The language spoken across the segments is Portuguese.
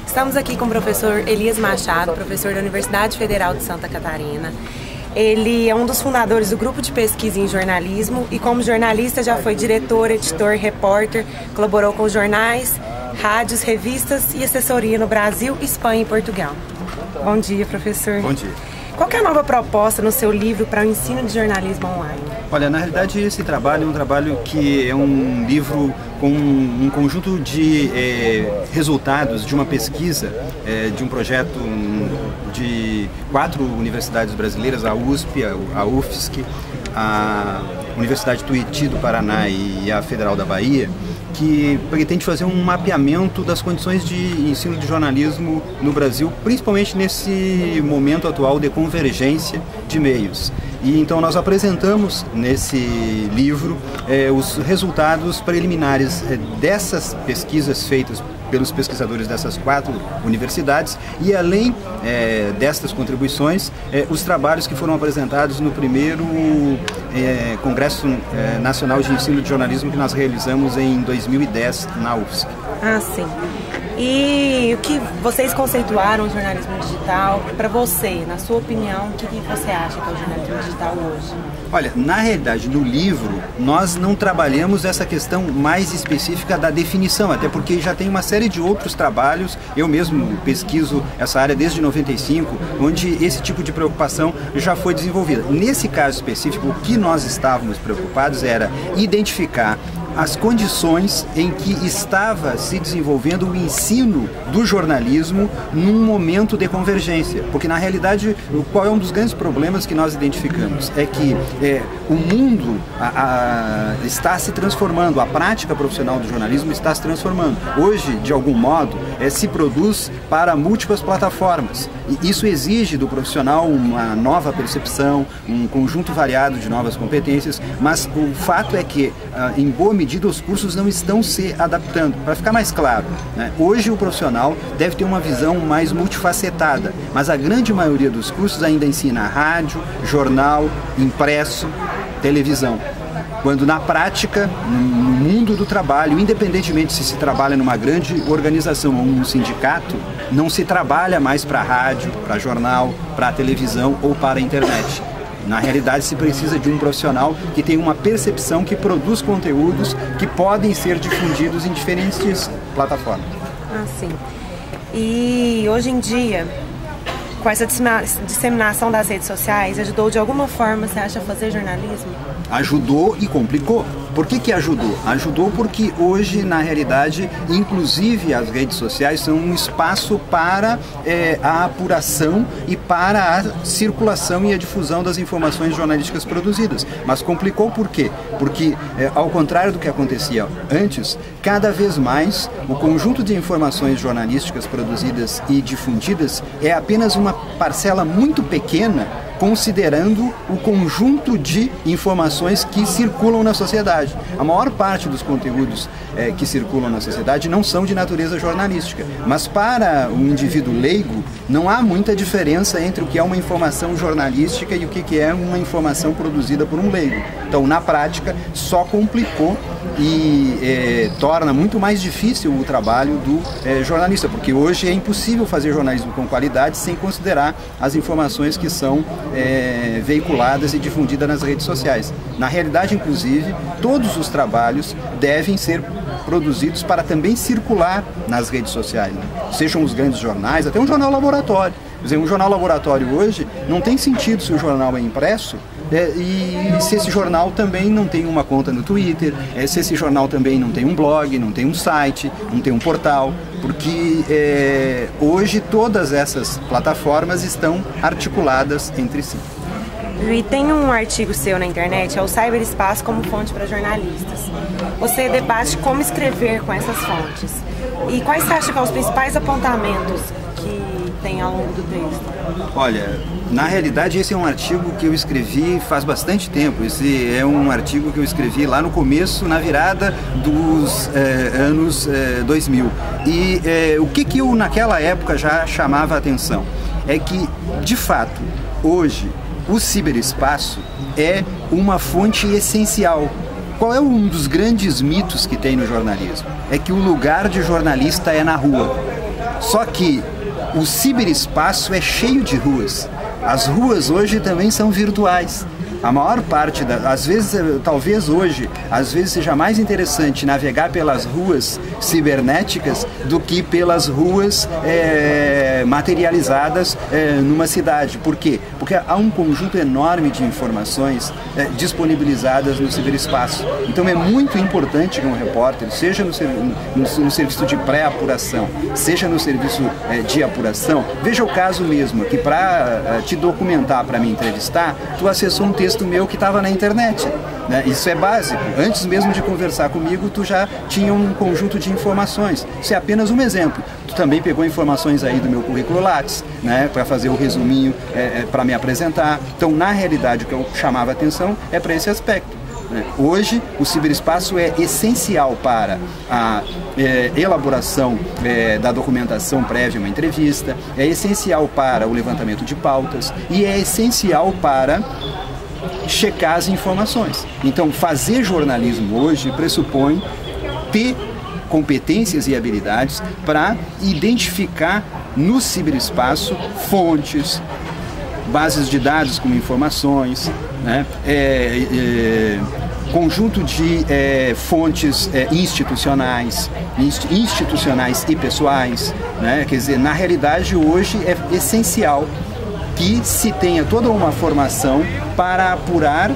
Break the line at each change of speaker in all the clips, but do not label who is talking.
Estamos aqui com o professor Elias Machado, professor da Universidade Federal de Santa Catarina. Ele é um dos fundadores do grupo de pesquisa em jornalismo e como jornalista já foi diretor, editor, repórter, colaborou com jornais, rádios, revistas e assessoria no Brasil, Espanha e Portugal. Bom dia, professor.
Bom dia.
Qual que é a nova proposta no seu livro para o ensino de jornalismo online?
Olha, na realidade esse trabalho é um trabalho que é um livro com um conjunto de resultados de uma pesquisa, de um projeto de 4 universidades brasileiras, a USP, a UFSC, a Universidade Tuiuti do Paraná e a Federal da Bahia, que pretende fazer um mapeamento das condições de ensino de jornalismo no Brasil, principalmente nesse momento atual de convergência de meios. E então nós apresentamos nesse livro os resultados preliminares dessas pesquisas feitas pelos pesquisadores dessas 4 universidades e além destas contribuições, os trabalhos que foram apresentados no primeiro Congresso Nacional de Ensino de Jornalismo que nós realizamos em 2010 na UFSC.
Ah, sim. E o que vocês conceituaram o jornalismo digital? Para você, na sua opinião, o que você acha que é o jornalismo digital hoje?
Olha, na realidade, no livro, nós não trabalhamos essa questão mais específica da definição, até porque já tem uma série de outros trabalhos, eu mesmo pesquiso essa área desde 95, onde esse tipo de preocupação já foi desenvolvida. Nesse caso específico, o que nós estávamos preocupados era identificar as condições em que estava se desenvolvendo o ensino do jornalismo num momento de convergência. Porque, na realidade, qual é um dos grandes problemas que nós identificamos? É que o mundo está se transformando, a prática profissional do jornalismo está se transformando. Hoje, de algum modo, se produz para múltiplas plataformas. E isso exige do profissional uma nova percepção, um conjunto variado de novas competências, mas o fato é que, em boa medida, os cursos não estão se adaptando. Para ficar mais claro, né? Hoje o profissional deve ter uma visão mais multifacetada, mas a grande maioria dos cursos ainda ensina rádio, jornal, impresso, televisão. Quando na prática, no mundo do trabalho, independentemente se trabalha numa grande organização ou num sindicato, não se trabalha mais para rádio, para jornal, para televisão ou para a internet. Na realidade, se precisa de um profissional que tenha uma percepção, que produz conteúdos que podem ser difundidos em diferentes plataformas.
Ah, sim. E hoje em dia, com essa disseminação das redes sociais, ajudou de alguma forma, você acha, a fazer jornalismo?
Ajudou e complicou. Por que ajudou? Ajudou porque hoje, na realidade, inclusive as redes sociais são um espaço para a apuração e para a circulação e a difusão das informações jornalísticas produzidas. Mas complicou por quê? Porque, ao contrário do que acontecia antes, cada vez mais o conjunto de informações jornalísticas produzidas e difundidas é apenas uma parcela muito pequena, considerando o conjunto de informações que circulam na sociedade. A maior parte dos conteúdos que circulam na sociedade não são de natureza jornalística, mas para o indivíduo leigo não há muita diferença entre o que é uma informação jornalística e o que é uma informação produzida por um leigo. Então, na prática, só complicou e torna muito mais difícil o trabalho do jornalista, porque hoje é impossível fazer jornalismo com qualidade sem considerar as informações que são veiculadas e difundidas nas redes sociais. Na realidade, inclusive, todos os trabalhos devem ser produzidos para também circular nas redes sociais, né? Sejam os grandes jornais, até um jornal laboratório. Quer dizer, um jornal laboratório hoje não tem sentido se o jornal é impresso e se esse jornal também não tem uma conta no Twitter, se esse jornal também não tem um blog, não tem um site, não tem um portal, porque hoje todas essas plataformas estão articuladas entre si.
E tem um artigo seu na internet, é o Cyberespaço como fonte para jornalistas. Você debate como escrever com essas fontes. E quais você acha que são os principais apontamentos que tem ao longo do texto?
Olha, na realidade esse é um artigo que eu escrevi faz bastante tempo. Esse é um artigo que eu escrevi lá no começo, na virada dos anos 2000. E o que eu naquela época já chamava a atenção é que, de fato, hoje o ciberespaço é uma fonte essencial. Qual é um dos grandes mitos que tem no jornalismo? É que o lugar de jornalista é na rua. Só que o ciberespaço é cheio de ruas. As ruas hoje também são virtuais. A maior parte, às vezes, talvez hoje, às vezes seja mais interessante navegar pelas ruas cibernéticas do que pelas ruas materializadas numa cidade. Por quê? Porque há um conjunto enorme de informações disponibilizadas no ciberespaço. Então é muito importante que um repórter, seja no serviço de pré-apuração, seja no serviço de apuração, veja o caso mesmo, que para te documentar, para me entrevistar, tu acessou um texto meu que estava na internet, né? Isso é básico. Antes mesmo de conversar comigo, tu já tinha um conjunto de informações. Isso é apenas um exemplo. Tu também pegou informações aí do meu currículo Lattes, né, para fazer o resuminho, para me apresentar. Então, na realidade, o que eu chamava atenção é para esse aspecto. Hoje, o ciberespaço é essencial para a elaboração da documentação prévia a uma entrevista, é essencial para o levantamento de pautas e é essencial para checar as informações. Então, fazer jornalismo hoje pressupõe ter competências e habilidades para identificar no ciberespaço fontes, bases de dados com informações, né? Conjunto de fontes institucionais e pessoais, né? Quer dizer, na realidade hoje é essencial que se tenha toda uma formação para apurar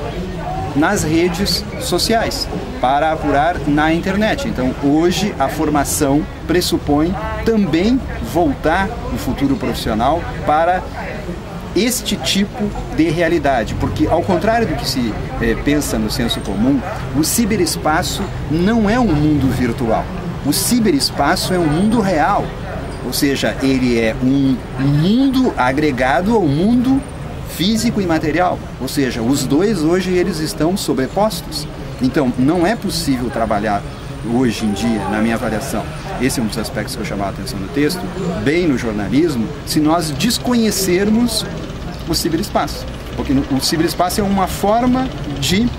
nas redes sociais, para apurar na internet. Então, hoje a formação pressupõe também voltar o futuro profissional para este tipo de realidade, porque ao contrário do que se pensa no senso comum, o ciberespaço não é um mundo virtual. O ciberespaço é um mundo real, ou seja, ele é um mundo agregado ao mundo físico e material, ou seja, os dois hoje eles estão sobrepostos. Então, não é possível trabalhar hoje em dia, na minha avaliação, esse é um dos aspectos que eu chamava a atenção no texto, bem no jornalismo, se nós desconhecermos o ciberespaço. Porque o ciberespaço é uma forma de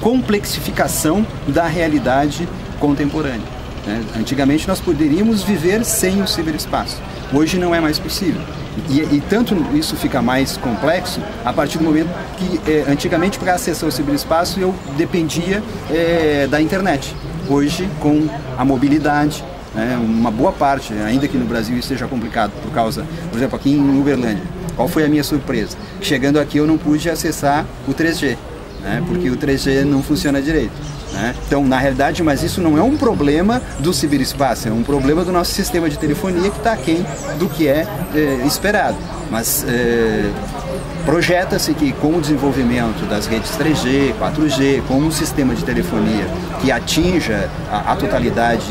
complexificação da realidade contemporânea, né? Antigamente nós poderíamos viver sem o ciberespaço. Hoje não é mais possível. E tanto isso fica mais complexo a partir do momento que antigamente para acessar o ciberespaço eu dependia da internet. Hoje, com a mobilidade, uma boa parte, ainda que no Brasil isso seja complicado por causa, por exemplo, aqui em Uberlândia, qual foi a minha surpresa? Chegando aqui eu não pude acessar o 3G, né, porque o 3G não funciona direito. Né? Então, na realidade, mas isso não é um problema do ciberespaço, é um problema do nosso sistema de telefonia que está aquém do que é esperado. Mas projeta-se que com o desenvolvimento das redes 3G, 4G, com um sistema de telefonia que atinja a totalidade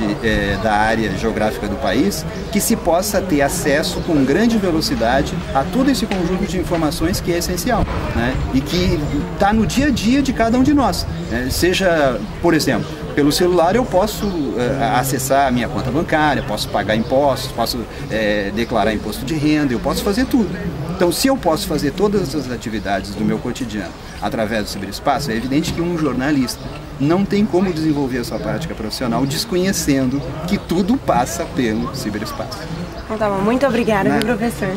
da área geográfica do país, que se possa ter acesso com grande velocidade a todo esse conjunto de informações que é essencial, né? E que está no dia a dia de cada um de nós. Seja, por exemplo, pelo celular eu posso acessar a minha conta bancária, posso pagar impostos, posso declarar imposto de renda, eu posso fazer tudo. Então, se eu posso fazer todas as atividades do meu cotidiano através do ciberespaço, é evidente que um jornalista não tem como desenvolver a sua prática profissional desconhecendo que tudo passa pelo ciberespaço.
Então, tá bom. Muito obrigada, meu professor.